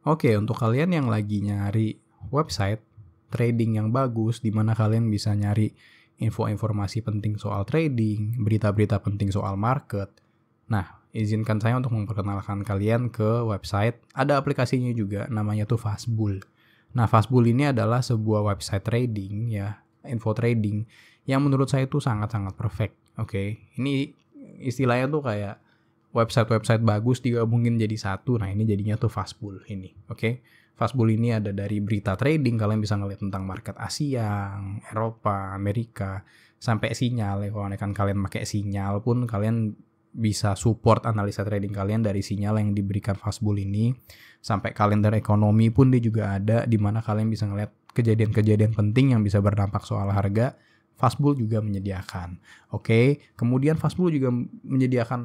Oke, untuk kalian yang lagi nyari website trading yang bagus, di mana kalian bisa nyari informasi penting soal trading, berita-berita penting soal market. Nah, izinkan saya untuk memperkenalkan kalian ke website. Ada aplikasinya juga, namanya tuh Fastbull. Nah, Fastbull ini adalah sebuah website trading, ya, info trading, yang menurut saya tuh sangat-sangat perfect. Oke, ini istilahnya tuh kayak website-website bagus digabungin jadi satu. Nah, ini jadinya tuh Fastbull ini. Oke. Fastbull ini ada dari berita trading, kalian bisa ngeliat tentang market Asia, Eropa, Amerika, sampai sinyal. Kalau kalian pakai sinyal pun kalian bisa support analisa trading kalian dari sinyal yang diberikan Fastbull ini. Sampai kalender ekonomi pun dia juga ada, di mana kalian bisa ngeliat kejadian-kejadian penting yang bisa berdampak soal harga. Fastbull juga menyediakan. Oke, kemudian Fastbull juga menyediakan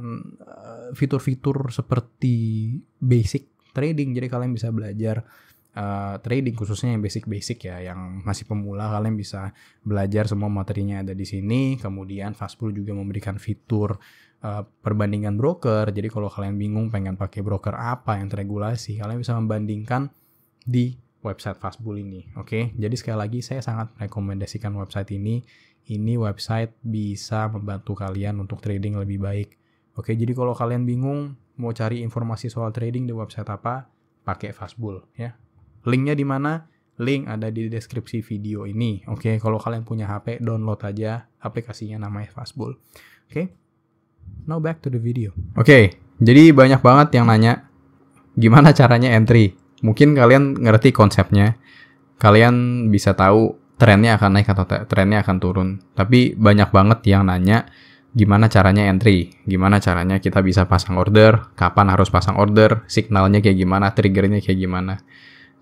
fitur-fitur seperti basic trading. Jadi kalian bisa belajar trading, khususnya yang basic-basic ya, yang masih pemula, kalian bisa belajar semua materinya ada di sini. Kemudian Fastbull juga memberikan fitur perbandingan broker. Jadi kalau kalian bingung pengen pakai broker apa yang teregulasi, kalian bisa membandingkan di website Fastbull ini. Oke, jadi sekali lagi saya sangat merekomendasikan website ini. Ini website bisa membantu kalian untuk trading lebih baik. Oke, jadi kalau kalian bingung mau cari informasi soal trading di website apa, pakai Fastbull ya. Linknya di mana? Link ada di deskripsi video ini. Oke, kalau kalian punya HP, download aja aplikasinya, namanya Fastbull. Oke, now back to the video. Oke, jadi banyak banget yang nanya gimana caranya entry. Mungkin kalian ngerti konsepnya, kalian bisa tahu trennya akan naik atau trennya akan turun. Tapi banyak banget yang nanya gimana caranya entry, gimana caranya kita bisa pasang order, kapan harus pasang order, signalnya kayak gimana, triggernya kayak gimana.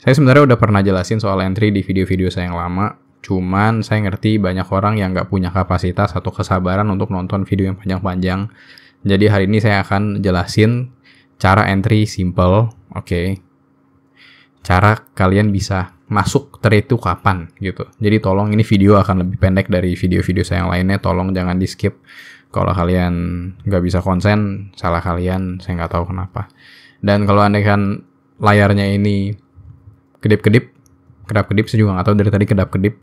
Saya sebenarnya udah pernah jelasin soal entry di video-video saya yang lama, cuman saya ngerti banyak orang yang nggak punya kapasitas atau kesabaran untuk nonton video yang panjang-panjang. Jadi hari ini saya akan jelasin cara entry simple, oke. Cara kalian bisa masuk trade itu kapan gitu. Jadi tolong, ini video akan lebih pendek dari video-video saya yang lainnya. Tolong jangan di skip. Kalau kalian nggak bisa konsen, salah kalian, saya nggak tahu kenapa. Dan kalau anda kan layarnya ini kedip-kedip, saya juga nggak tahu dari tadi kedap-kedip.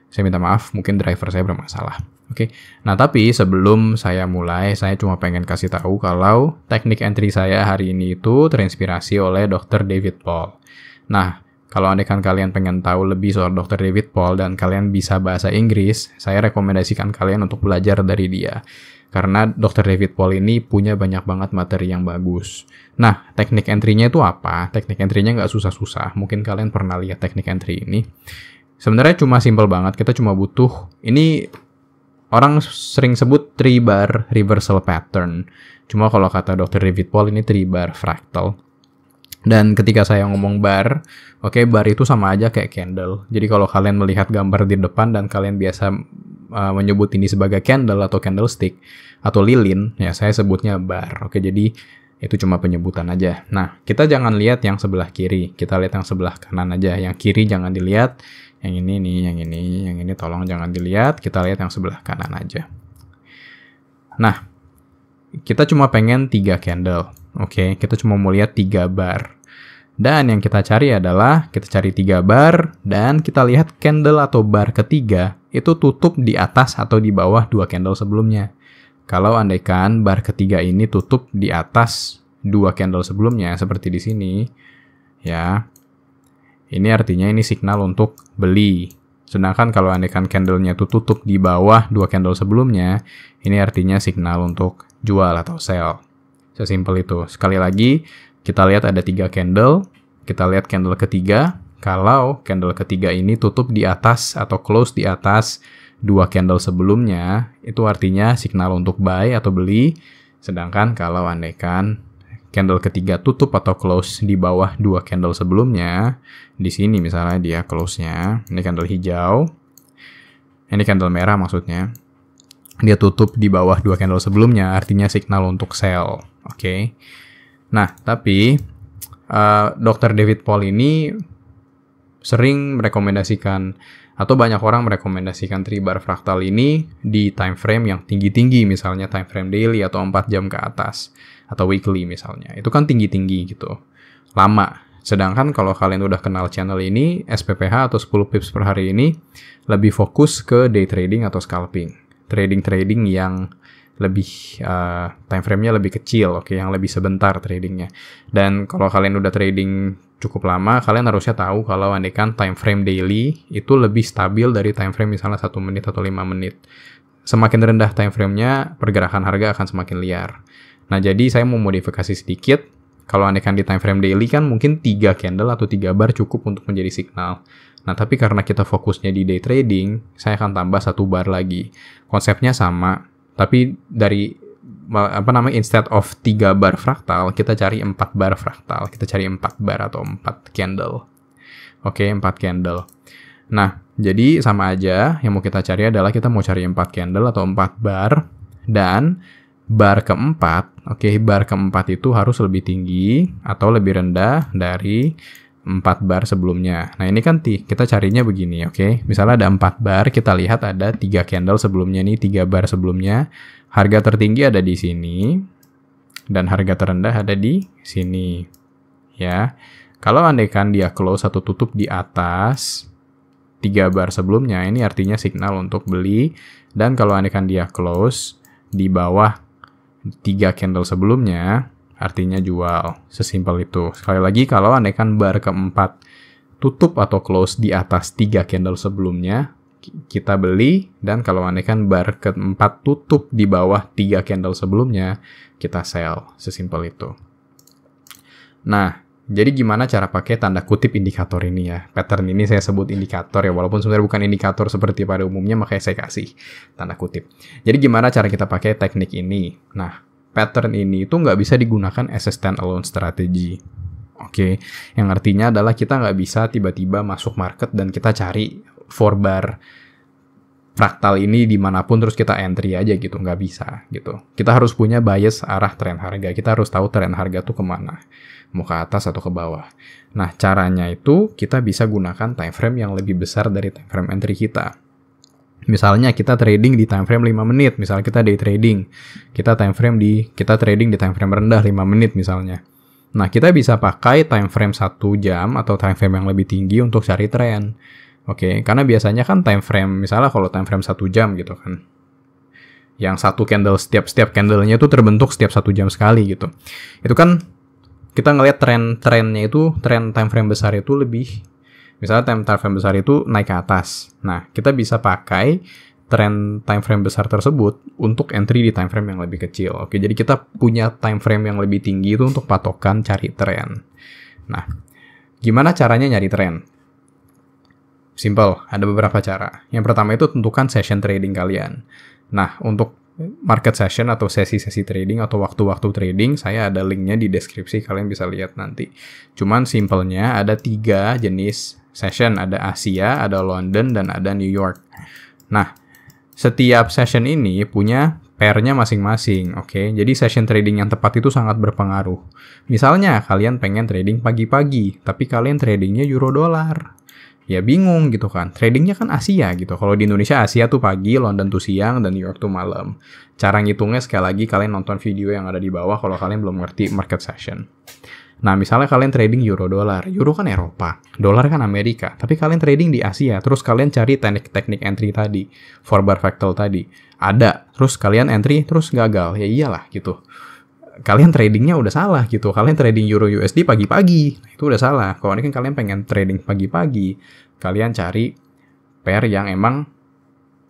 Saya minta maaf, mungkin driver saya bermasalah. Oke. Nah, tapi sebelum saya mulai, saya cuma pengen kasih tahu kalau teknik entry saya hari ini itu terinspirasi oleh Dr. David Paul. Nah, kalau andaikan kalian pengen tahu lebih soal Dr. David Paul dan kalian bisa bahasa Inggris, saya rekomendasikan kalian untuk belajar dari dia. Karena Dr. David Paul ini punya banyak banget materi yang bagus. Nah, teknik entry-nya itu apa? Teknik entry-nya nggak susah-susah. Mungkin kalian pernah lihat teknik entry ini. Sebenarnya cuma simple banget. Kita cuma butuh, ini orang sering sebut 3-bar reversal pattern. Cuma kalau kata Dr. David Paul ini 3-bar fractal. Dan ketika saya ngomong bar, oke, bar itu sama aja kayak candle. Jadi kalau kalian melihat gambar di depan dan kalian biasa menyebut ini sebagai candle atau candlestick atau lilin, ya saya sebutnya bar. Oke, jadi itu cuma penyebutan aja. Nah, kita jangan lihat yang sebelah kiri, kita lihat yang sebelah kanan aja. Yang kiri jangan dilihat, yang ini nih, yang ini tolong jangan dilihat, kita lihat yang sebelah kanan aja. Nah, kita cuma pengen 3 candle. Oke, kita cuma mau lihat 3 bar. Dan yang kita cari adalah, kita cari 3 bar, dan kita lihat candle atau bar ketiga, itu tutup di atas atau di bawah 2 candle sebelumnya. Kalau andaikan bar ketiga ini tutup di atas 2 candle sebelumnya, seperti di sini, ya, ini artinya ini signal untuk beli. Sedangkan kalau andaikan candlenya itu tutup di bawah 2 candle sebelumnya, ini artinya signal untuk jual atau sell. Sesimpel itu. Sekali lagi, kita lihat ada 3 candle, kita lihat candle ketiga. Kalau candle ketiga ini tutup di atas atau close di atas 2 candle sebelumnya, itu artinya signal untuk buy atau beli. Sedangkan kalau andaikan candle ketiga tutup atau close di bawah 2 candle sebelumnya, di sini misalnya dia close-nya, ini candle hijau, ini candle merah maksudnya, dia tutup di bawah 2 candle sebelumnya, artinya signal untuk sell. Oke. Nah, tapi Dr. David Paul ini sering merekomendasikan, atau banyak orang merekomendasikan 3-bar fractal ini di time frame yang tinggi-tinggi, misalnya time frame daily atau 4 jam ke atas, atau weekly misalnya. Itu kan tinggi-tinggi gitu, lama Sedangkan kalau kalian udah kenal channel ini, SPPH atau 10 pips per hari ini lebih fokus ke day trading atau scalping. Trading yang lebih time frame-nya lebih kecil, oke, yang lebih sebentar tradingnya. Dan kalau kalian udah trading cukup lama, kalian harusnya tahu kalau andaikan time frame daily itu lebih stabil dari time frame misalnya 1 menit atau 5 menit. Semakin rendah time frame-nya, pergerakan harga akan semakin liar. Nah, jadi saya mau modifikasi sedikit. Kalau andaikan di time frame daily kan mungkin 3 candle atau 3 bar cukup untuk menjadi signal. Nah, tapi karena kita fokusnya di day trading, saya akan tambah 1 bar lagi. Konsepnya sama, tapi dari instead of 3 bar fraktal, kita cari 4 bar fraktal. Kita cari 4 bar atau 4 candle. Oke, 4 candle. Nah, jadi sama aja, yang mau kita cari adalah kita mau cari 4 candle atau 4 bar, dan bar keempat, bar keempat itu harus lebih tinggi atau lebih rendah dari 4 bar sebelumnya. Nah, ini kan kita carinya begini, oke. Misalnya ada 4 bar, kita lihat ada 3 candle sebelumnya nih, 3 bar sebelumnya. Harga tertinggi ada di sini, dan harga terendah ada di sini. Ya. Kalau andaikan dia close atau tutup di atas 3 bar sebelumnya, ini artinya signal untuk beli. Dan kalau andaikan dia close di bawah 3 candle sebelumnya, artinya jual. Sesimpel itu. Sekali lagi, kalau andaikan bar keempat tutup atau close di atas 3 candle sebelumnya, kita beli. Dan kalau andaikan bar keempat tutup di bawah 3 candle sebelumnya, kita sell. Sesimpel itu. Nah, jadi gimana cara pakai tanda kutip indikator ini ya? Pattern ini saya sebut indikator ya, walaupun sebenarnya bukan indikator seperti pada umumnya, makanya saya kasih tanda kutip. Jadi gimana cara kita pakai teknik ini? Nah, pattern ini itu nggak bisa digunakan as a standalone strategy. Oke, yang artinya adalah kita nggak bisa tiba-tiba masuk market dan kita cari 4 bar fraktal ini dimanapun terus kita entry aja gitu, nggak bisa gitu. Kita harus punya bias arah tren harga, kita harus tahu tren harga tuh kemana, mau ke atas atau ke bawah. Nah, caranya itu kita bisa gunakan time frame yang lebih besar dari time frame entry kita. Misalnya kita trading di time frame 5 menit, misalnya kita day trading, kita trading di time frame rendah 5 menit misalnya. Nah, kita bisa pakai time frame 1 jam atau time frame yang lebih tinggi untuk cari tren. Oke, karena biasanya kan time frame, misalnya kalau time frame 1 jam gitu kan, yang satu candle, setiap candlenya itu terbentuk setiap 1 jam sekali gitu. Itu kan kita ngelihat trennya itu, tren time frame besar itu lebih, misalnya time frame besar itu naik ke atas. Nah, kita bisa pakai tren time frame besar tersebut untuk entry di time frame yang lebih kecil. Oke, jadi kita punya time frame yang lebih tinggi itu untuk patokan cari tren. Nah, gimana caranya nyari tren? Simple, ada beberapa cara. Yang pertama itu tentukan session trading kalian. Nah, untuk market session atau sesi-sesi trading atau waktu-waktu trading, saya ada linknya di deskripsi, kalian bisa lihat nanti. Cuman simpelnya ada 3 jenis session, ada Asia, ada London, dan ada New York. Nah, setiap session ini punya pair-nya masing-masing, oke? Jadi session trading yang tepat itu sangat berpengaruh. Misalnya, kalian pengen trading pagi-pagi, tapi kalian tradingnya euro dolar. Ya bingung gitu kan, tradingnya kan Asia gitu. Kalau di Indonesia Asia tuh pagi, London tuh siang, dan New York tuh malam. Cara ngitungnya sekali lagi kalian nonton video yang ada di bawah kalau kalian belum ngerti market session. Nah, misalnya kalian trading euro dolar, euro kan Eropa, dolar kan Amerika, tapi kalian trading di Asia, terus kalian cari teknik entry tadi, 4 bar fractal tadi, ada, terus kalian entry, terus gagal, ya iyalah gitu. Kalian tradingnya udah salah gitu. Kalian trading Euro USD pagi-pagi, itu udah salah. Kalau ini kan kalian pengen trading pagi-pagi, kalian cari pair yang emang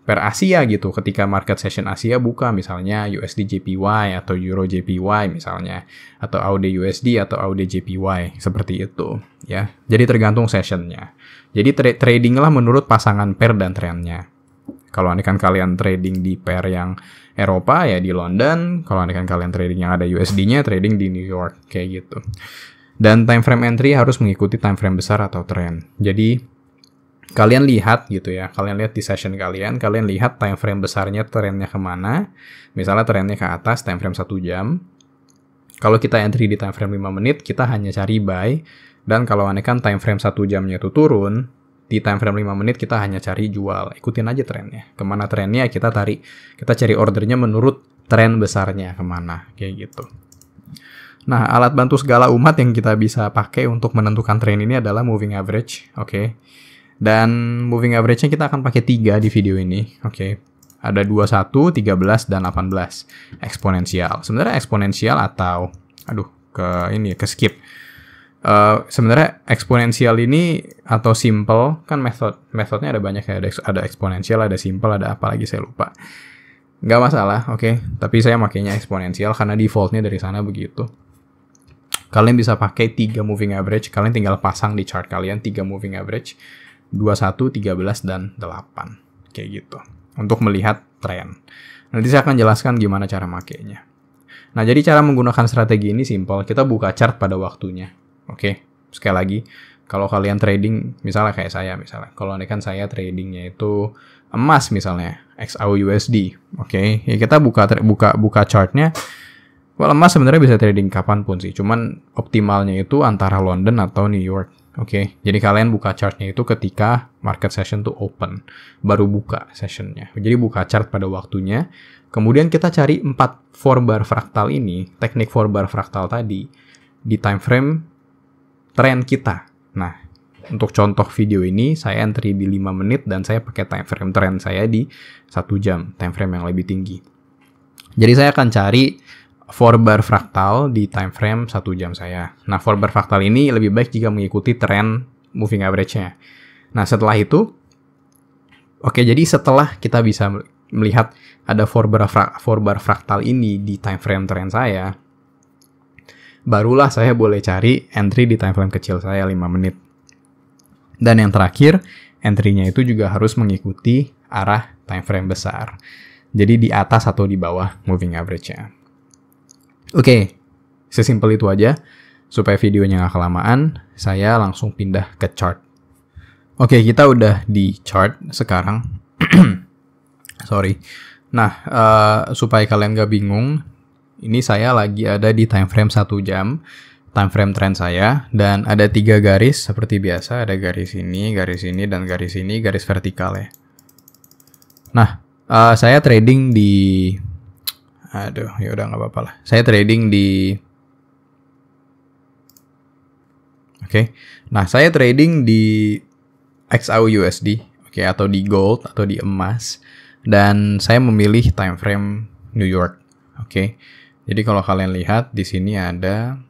pair Asia gitu. Ketika market session Asia buka, misalnya USD JPY atau Euro JPY misalnya, atau AUD USD atau AUD JPY, seperti itu ya. Jadi tergantung sessionnya. Jadi trading lah menurut pasangan pair dan trennya. Kalau andaikan kalian trading di pair yang Eropa ya di London, kalau andaikan kalian trading yang ada USD-nya trading di New York, kayak gitu. Dan time frame entry harus mengikuti time frame besar atau tren. Jadi kalian lihat gitu ya, kalian lihat di session kalian lihat time frame besarnya trennya kemana. Misalnya trennya ke atas, time frame 1 jam. Kalau kita entry di time frame 5 menit, kita hanya cari buy. Dan kalau andaikan time frame 1 jamnya itu turun, di time frame 5 menit kita hanya cari jual. Ikutin aja trennya. Kemana trennya kita tarik. Kita cari ordernya menurut tren besarnya kemana. Kayak gitu. Nah, alat bantu segala umat yang kita bisa pakai untuk menentukan tren ini adalah moving average, oke. Dan moving average-nya kita akan pakai 3 di video ini, oke. Ada 21, 13, dan 18. Eksponensial. Sebenarnya eksponensial atau, ke skip. Sebenarnya eksponensial ini atau simple, kan metodenya ada banyak ya. Ada eksponensial, ada simple, ada apa lagi saya lupa. Nggak masalah, oke. Tapi saya makainya eksponensial karena defaultnya dari sana begitu. Kalian bisa pakai 3 moving average. Kalian tinggal pasang di chart kalian 3 moving average. 21, 13, dan 8. Kayak gitu. Untuk melihat tren. Nanti saya akan jelaskan gimana cara makainya. Nah, jadi cara menggunakan strategi ini simple. Kita buka chart pada waktunya. Oke. Sekali lagi, kalau kalian trading, misalnya kayak saya misalnya. Kalau ini kan saya tradingnya itu emas misalnya. XAUUSD. Oke. Ya kita buka chartnya. Well, emas sebenarnya bisa trading kapanpun sih. Cuman optimalnya itu antara London atau New York. Oke. Jadi kalian buka chartnya itu ketika market session tuh open. Baru buka sessionnya. Jadi buka chart pada waktunya. Kemudian kita cari 4 4 bar fraktal ini. Teknik 4 bar fraktal tadi. Di time frame tren kita. Nah, untuk contoh video ini saya entry di 5 menit dan saya pakai time frame tren saya di 1 jam. Time frame yang lebih tinggi. Jadi saya akan cari 4 bar fraktal di time frame 1 jam saya. Nah, 4 bar fraktal ini lebih baik jika mengikuti tren moving average-nya. Nah, setelah itu, jadi setelah kita bisa melihat ada 4 bar fraktal ini di time frame tren saya, barulah saya boleh cari entry di time frame kecil saya 5 menit. Dan yang terakhir, entry-nya itu juga harus mengikuti arah time frame besar. Jadi di atas atau di bawah moving average-nya. Oke, sesimpel itu aja. Supaya videonya nggak kelamaan, saya langsung pindah ke chart. Oke, kita udah di chart sekarang. Sorry. Nah, supaya kalian nggak bingung, ini saya lagi ada di time frame 1 jam. Time frame trend saya. Dan ada 3 garis seperti biasa. Ada garis ini, dan garis ini, garis vertikal ya. Nah, saya trading di... ya udah nggak apa-apa lah. Saya trading di... Nah, saya trading di XAUUSD, atau di gold, atau di emas. Dan saya memilih time frame New York, Jadi kalau kalian lihat, di sini ada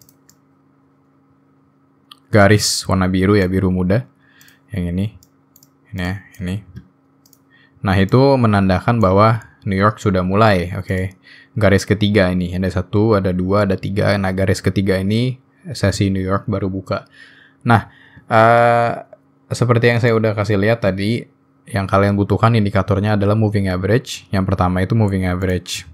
garis warna biru ya, biru muda. Yang ini. Nah, itu menandakan bahwa New York sudah mulai, Garis ketiga ini, ada 1, ada 2, ada 3. Nah, garis ketiga ini sesi New York baru buka. Nah, seperti yang saya udah kasih lihat tadi, yang kalian butuhkan indikatornya adalah moving average. Yang pertama itu moving average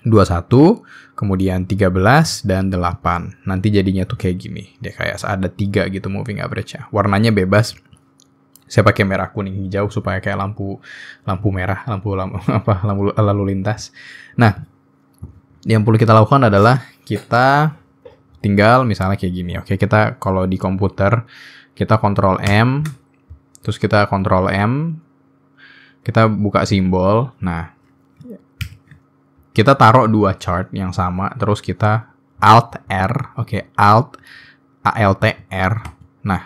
21, kemudian 13, dan 8. Nanti jadinya tuh kayak gini. Dia kayak ada 3 gitu moving average-nya. Warnanya bebas. Saya pakai merah, kuning, hijau supaya kayak lampu merah, lampu lalu lintas. Nah, yang perlu kita lakukan adalah kita tinggal misalnya kayak gini. Kita kalau di komputer kita Ctrl M, terus kita Ctrl M, kita buka simbol. Nah, kita taruh 2 chart yang sama, terus kita Alt R, Alt R. Nah,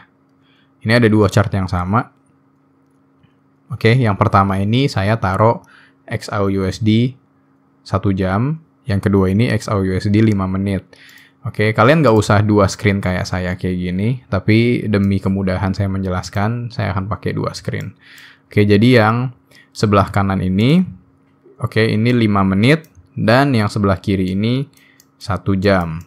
ini ada 2 chart yang sama. Yang pertama ini saya taruh XAUUSD 1 jam. Yang kedua ini XAUUSD 5 menit. Kalian nggak usah 2 screen kayak saya kayak gini. Tapi demi kemudahan saya menjelaskan, saya akan pakai 2 screen. Jadi yang sebelah kanan ini, ini 5 menit. Dan yang sebelah kiri ini 1 jam.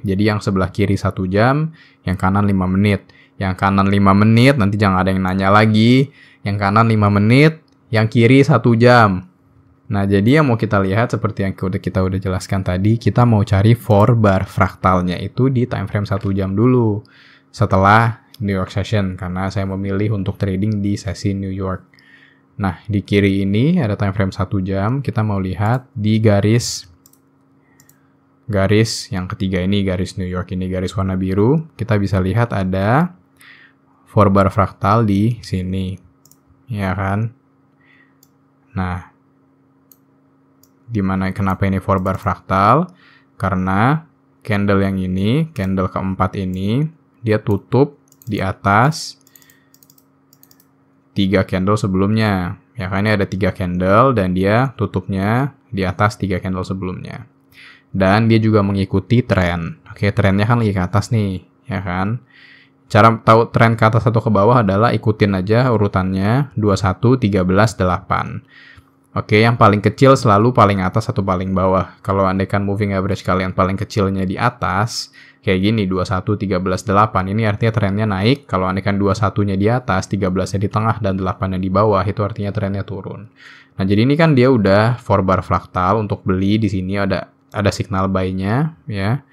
Jadi yang sebelah kiri 1 jam, yang kanan 5 menit. Yang kanan 5 menit, nanti jangan ada yang nanya lagi. Yang kanan 5 menit, yang kiri 1 jam. Nah, jadi yang mau kita lihat seperti yang kita udah jelaskan tadi, kita mau cari 4 bar fraktalnya itu di time frame 1 jam dulu. Setelah New York session, karena saya memilih untuk trading di sesi New York. Nah, di kiri ini ada time frame 1 jam, kita mau lihat di garis yang ketiga ini, garis New York ini, garis warna biru. Kita bisa lihat ada 4 bar fraktal di sini. Ya kan? Nah, kenapa ini 4 bar fraktal? Karena candle yang ini, candle keempat ini, dia tutup di atas 3 candle sebelumnya. Ya kan, ini ada 3 candle dan dia tutupnya di atas 3 candle sebelumnya. Dan dia juga mengikuti tren. Oke, trennya kan lagi ke atas nih, ya kan? Cara tahu tren ke atas atau ke bawah adalah ikutin aja urutannya 21, 13, 8. Oke, yang paling kecil selalu paling atas atau paling bawah. Kalau andaikan moving average kalian paling kecilnya di atas, kayak gini 21, 13, 8. Ini artinya trennya naik. Kalau andaikan 21-nya di atas, 13-nya di tengah dan 8-nya di bawah, itu artinya trennya turun. Nah, jadi ini kan dia udah 4 bar fraktal untuk beli. Di sini ada signal buy-nya, ya.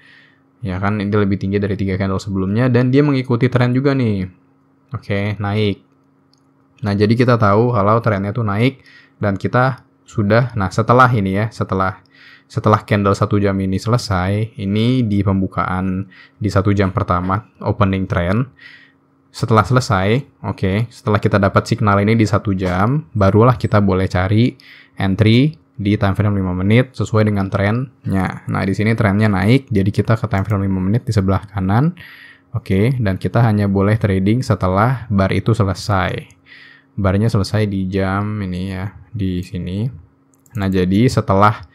Ya kan, ini lebih tinggi dari 3 candle sebelumnya dan dia mengikuti tren juga nih. Oke, naik. Nah, jadi kita tahu kalau trennya tuh naik dan kita sudah, nah setelah ini ya, setelah candle 1 jam ini selesai, ini di pembukaan di 1 jam pertama opening trend. Setelah selesai, oke, setelah kita dapat signal ini di 1 jam, barulah kita boleh cari entry di time frame 5 menit sesuai dengan trennya. Nah, di sini trennya naik, jadi kita ke time frame 5 menit di sebelah kanan. Oke, dan kita hanya boleh trading setelah bar itu selesai. Barnya selesai di jam ini ya, di sini. Nah, jadi setelah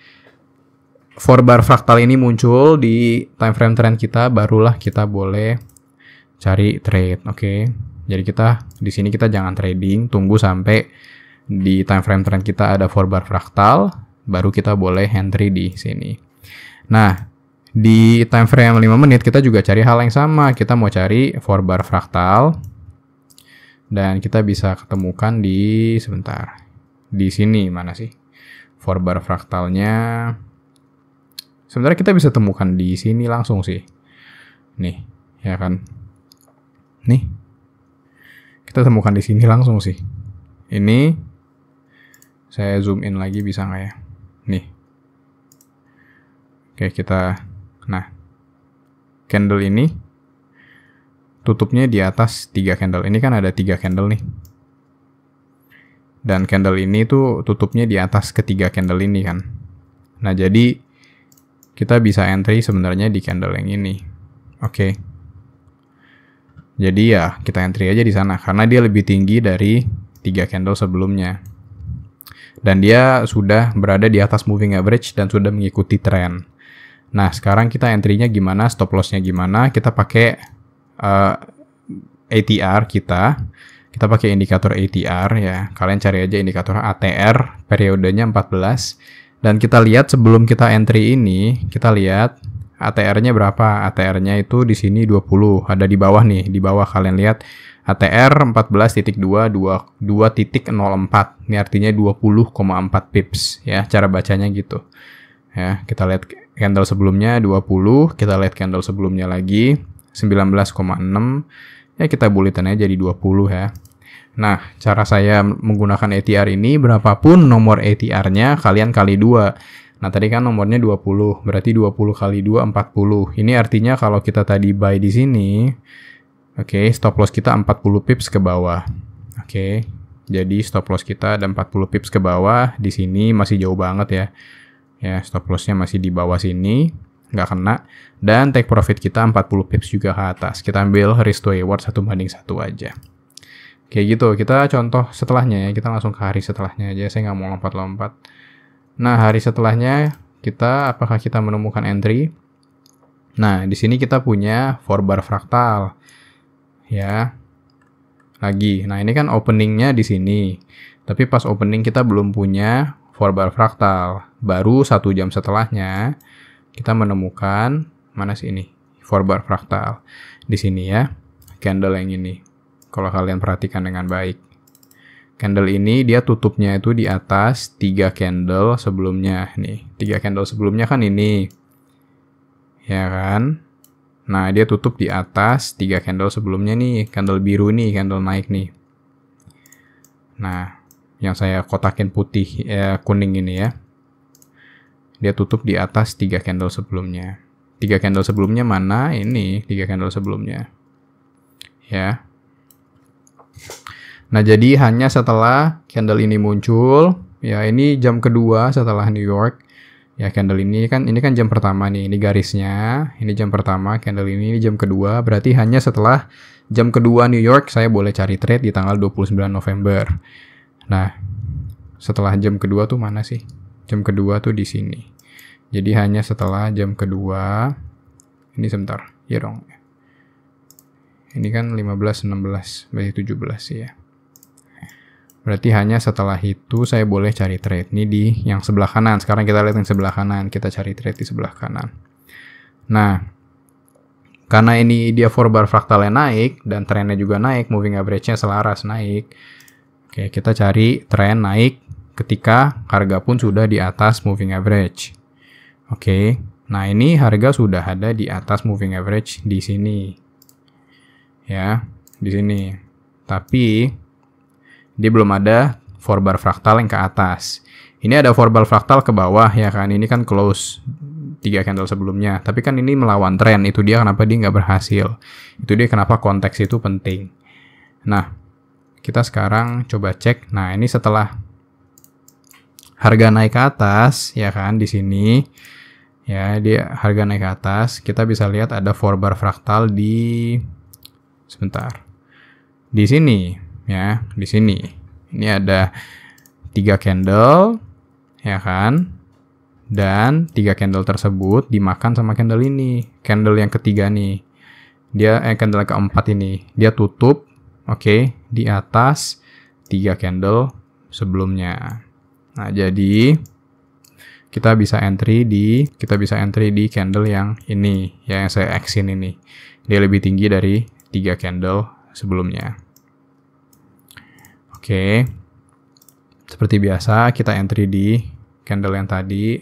4 bar fraktal ini muncul di time frame trend kita, barulah kita boleh cari trade. Oke. Jadi kita di sini kita jangan trading, tunggu sampai di time frame trend kita ada 4 bar fraktal, baru kita boleh entry di sini. Nah, di time frame 5 menit kita juga cari hal yang sama. Kita mau cari 4 bar fraktal. Dan kita bisa ketemukan di sebentar. Di sini mana sih? 4 bar fraktalnya. Sebenarnya kita bisa temukan di sini langsung sih. Nih, ya kan? Nih. Kita temukan di sini langsung sih. Ini saya zoom in lagi bisa nggak ya? Nih. Oke, nah, candle ini tutupnya di atas 3 candle. Ini kan ada 3 candle nih. Dan candle ini tuh tutupnya di atas ketiga candle ini kan. Nah, jadi kita bisa entry sebenarnya di candle yang ini. Oke. Jadi ya, kita entry aja di sana karena dia lebih tinggi dari 3 candle sebelumnya. Dan dia sudah berada di atas moving average dan sudah mengikuti tren. Nah, sekarang kita entry-nya gimana, stop loss-nya gimana? Kita pakai ATR kita pakai indikator ATR ya. Kalian cari aja indikator ATR, periodenya 14. Dan kita lihat sebelum kita entry ini, kita lihat ATR-nya berapa? ATR-nya itu di sini 20, ada di bawah nih, di bawah kalian lihat. ATR 14.2, 2.04. Ini artinya 20,4 pips ya, cara bacanya gitu. Ya, kita lihat candle sebelumnya 20, kita lihat candle sebelumnya lagi 19,6. Ya, kita bulitin aja jadi 20 ya. Nah, cara saya menggunakan ATR ini, berapapun nomor ATR-nya kalian kali 2. Nah, tadi kan nomornya 20, berarti 20 kali 2 40. Ini artinya kalau kita tadi buy di sini, oke, stop loss kita 40 pips ke bawah. Oke, jadi stop loss kita ada 40 pips ke bawah. Di sini masih jauh banget ya. Ya, stop loss-nya masih di bawah sini, nggak kena. Dan take profit kita 40 pips juga ke atas. Kita ambil risk to reward 1:1 aja. Kayak gitu, kita contoh setelahnya ya. Kita langsung ke hari setelahnya aja, saya nggak mau lompat-lompat. Nah, hari setelahnya, apakah kita menemukan entry? Nah, di sini kita punya 4 bar fraktal. Ya, lagi. Nah, ini kan openingnya di sini. Tapi pas opening kita belum punya 4 bar fraktal. Baru 1 jam setelahnya kita menemukan mana sih ini? 4 bar fraktal. Di sini ya. Candle yang ini. Kalau kalian perhatikan dengan baik. Candle ini dia tutupnya itu di atas 3 candle sebelumnya nih. 3 candle sebelumnya kan ini. Ya kan? Nah, dia tutup di atas 3 candle sebelumnya nih. Candle biru nih, candle naik nih. Nah, yang saya kotakin putih kuning ini ya. Dia tutup di atas 3 candle sebelumnya. 3 candle sebelumnya mana? Ini 3 candle sebelumnya. Ya. Nah, jadi hanya setelah candle ini muncul, ya ini jam kedua setelah New York. Ya, candle ini kan jam pertama nih, ini garisnya, ini jam pertama, candle ini jam kedua, berarti hanya setelah jam kedua New York saya boleh cari trade di tanggal 29 November. Nah, setelah jam kedua tuh mana sih? Jam kedua tuh di sini. Jadi hanya setelah jam kedua, ini sebentar, ya dong. Ini kan 15, 16, berarti 17 ya. Berarti hanya setelah itu saya boleh cari trade. Ini di yang sebelah kanan. Sekarang kita lihat yang sebelah kanan. Kita cari trade di sebelah kanan. Nah, karena ini dia 4 bar fraktalnya naik dan trennya juga naik, moving average-nya selaras naik. Oke, kita cari tren naik ketika harga pun sudah di atas moving average. Oke, nah ini harga sudah ada di atas moving average di sini. Ya, di sini. Tapi dia belum ada 4 bar fraktal yang ke atas. Ini ada 4 bar fraktal ke bawah ya kan. Ini kan close 3 candle sebelumnya. Tapi kan ini melawan tren. Itu dia kenapa dia nggak berhasil. Itu dia kenapa konteks itu penting. Nah, kita sekarang coba cek. Nah, ini setelah harga naik ke atas ya kan di sini. Ya, dia harga naik ke atas. Kita bisa lihat ada 4 bar fraktal di sebentar. Di sini. Ya, di sini. Ini ada 3 candle, ya kan? Dan 3 candle tersebut dimakan sama candle ini. Candle yang ketiga nih. Candle yang keempat ini. Dia tutup, oke, di atas 3 candle sebelumnya. Nah, jadi kita bisa entry di candle yang ini, ya, yang saya X-in ini. Dia lebih tinggi dari 3 candle sebelumnya. Oke, seperti biasa kita entry di candle yang tadi,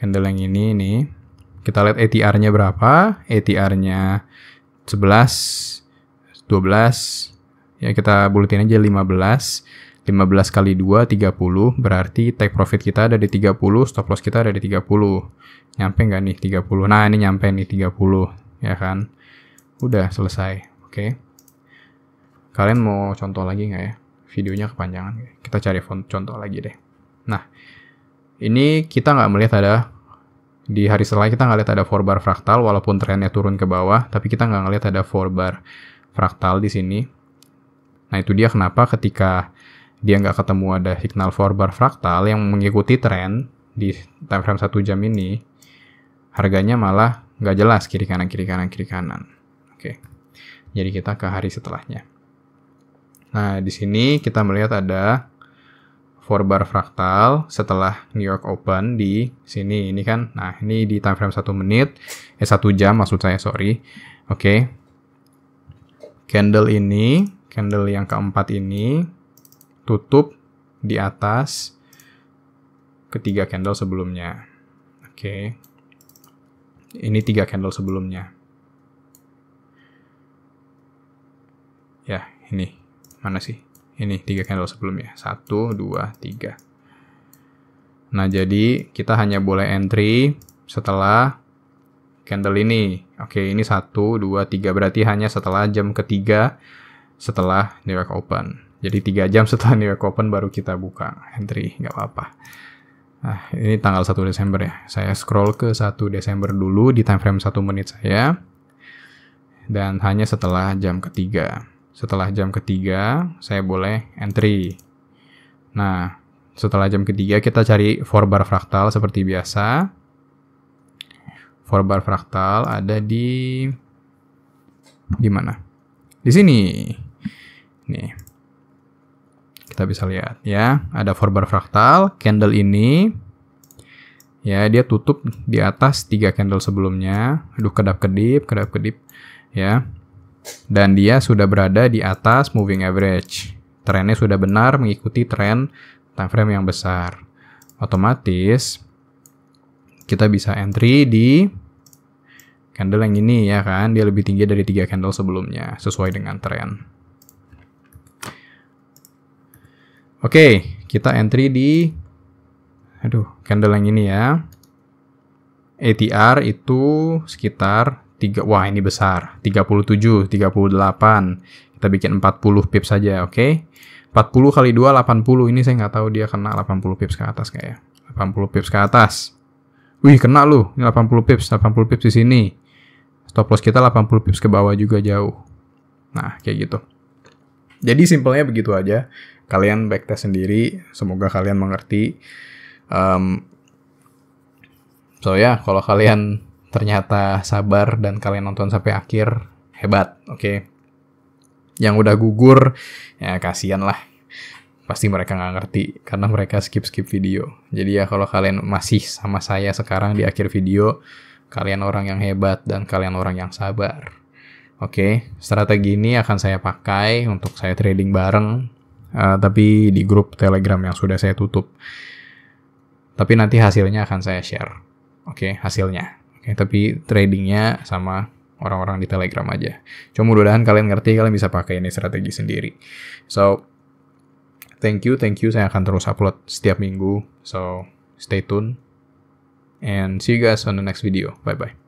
candle yang ini nih. Kita lihat ATR-nya berapa? ATR-nya 11, 12, ya kita bulatin aja 15. 15 kali 2, 30, berarti take profit kita ada di 30, stop loss kita ada di 30. Nyampe nggak nih 30? Nah, ini nyampe nih 30, ya kan? Udah selesai, oke. Kalian mau contoh lagi nggak ya? Videonya kepanjangan. Kita cari contoh lagi deh. Nah, ini kita nggak melihat ada, di hari setelah kita nggak lihat ada 4 bar fraktal, walaupun trennya turun ke bawah, tapi kita nggak ngelihat ada 4 bar fraktal di sini. Nah, itu dia kenapa ketika dia nggak ketemu ada signal 4 bar fraktal yang mengikuti tren di time frame 1 jam ini, harganya malah nggak jelas kiri kanan, kiri kanan, kiri kanan. Oke, jadi kita ke hari setelahnya. Nah, di sini kita melihat ada 4 bar fraktal setelah New York Open di sini. Ini kan, nah ini di time frame 1 menit, 1 jam maksud saya, sorry. Oke. Candle ini, candle yang keempat ini, tutup di atas ketiga candle sebelumnya. Oke. Ini 3 candle sebelumnya. Ya, ini. Mana sih? Ini 3 candle sebelumnya. 1, 2, 3. Nah, jadi kita hanya boleh entry setelah candle ini. Oke, ini 1, 2, 3. Berarti hanya setelah jam ketiga setelah New York Open. Jadi 3 jam setelah New York Open baru kita buka entry. Nggak apa-apa. Nah, ini tanggal 1 Desember ya. Saya scroll ke 1 Desember dulu di time frame 1 menit saya. Dan hanya setelah jam ketiga. Setelah jam ketiga, saya boleh entry. Nah, setelah jam ketiga kita cari 4 bar fraktal seperti biasa. 4 bar fraktal ada di mana? Di sini. Nih. Kita bisa lihat ya, ada 4 bar fraktal, candle ini ya dia tutup di atas 3 candle sebelumnya. Aduh, kedap-kedip ya. Dan dia sudah berada di atas moving average. Trennya sudah benar mengikuti tren time frame yang besar. Otomatis kita bisa entry di candle yang ini ya kan. Dia lebih tinggi dari 3 candle sebelumnya sesuai dengan tren. Oke, kita entry di candle yang ini ya. ATR itu sekitar wah ini besar, 37, 38. Kita bikin 40 pips saja, oke? 40 kali 2, 80. Ini saya nggak tahu dia kena 80 pips ke atas kayak. 80 pips ke atas. Wih, kena lu. Ini 80 pips di sini. Stop loss kita 80 pips ke bawah juga jauh. Nah, kayak gitu. Jadi simpelnya begitu aja. Kalian backtest sendiri. Semoga kalian mengerti. So ya, kalau kalian ternyata sabar dan kalian nonton sampai akhir, hebat, oke. Yang udah gugur, ya kasihan lah. Pasti mereka nggak ngerti, karena mereka skip video. Jadi ya kalau kalian masih sama saya sekarang di akhir video, kalian orang yang hebat dan kalian orang yang sabar. Oke, strategi ini akan saya pakai untuk saya trading bareng, tapi di grup Telegram yang sudah saya tutup. Tapi nanti hasilnya akan saya share. Oke, hasilnya. Oke, tapi tradingnya sama orang-orang di Telegram aja. Cuma mudah-mudahan kalian ngerti, kalian bisa pakai ini strategi sendiri. So, thank you. Saya akan terus upload setiap minggu. So, stay tune. And see you guys on the next video. Bye-bye.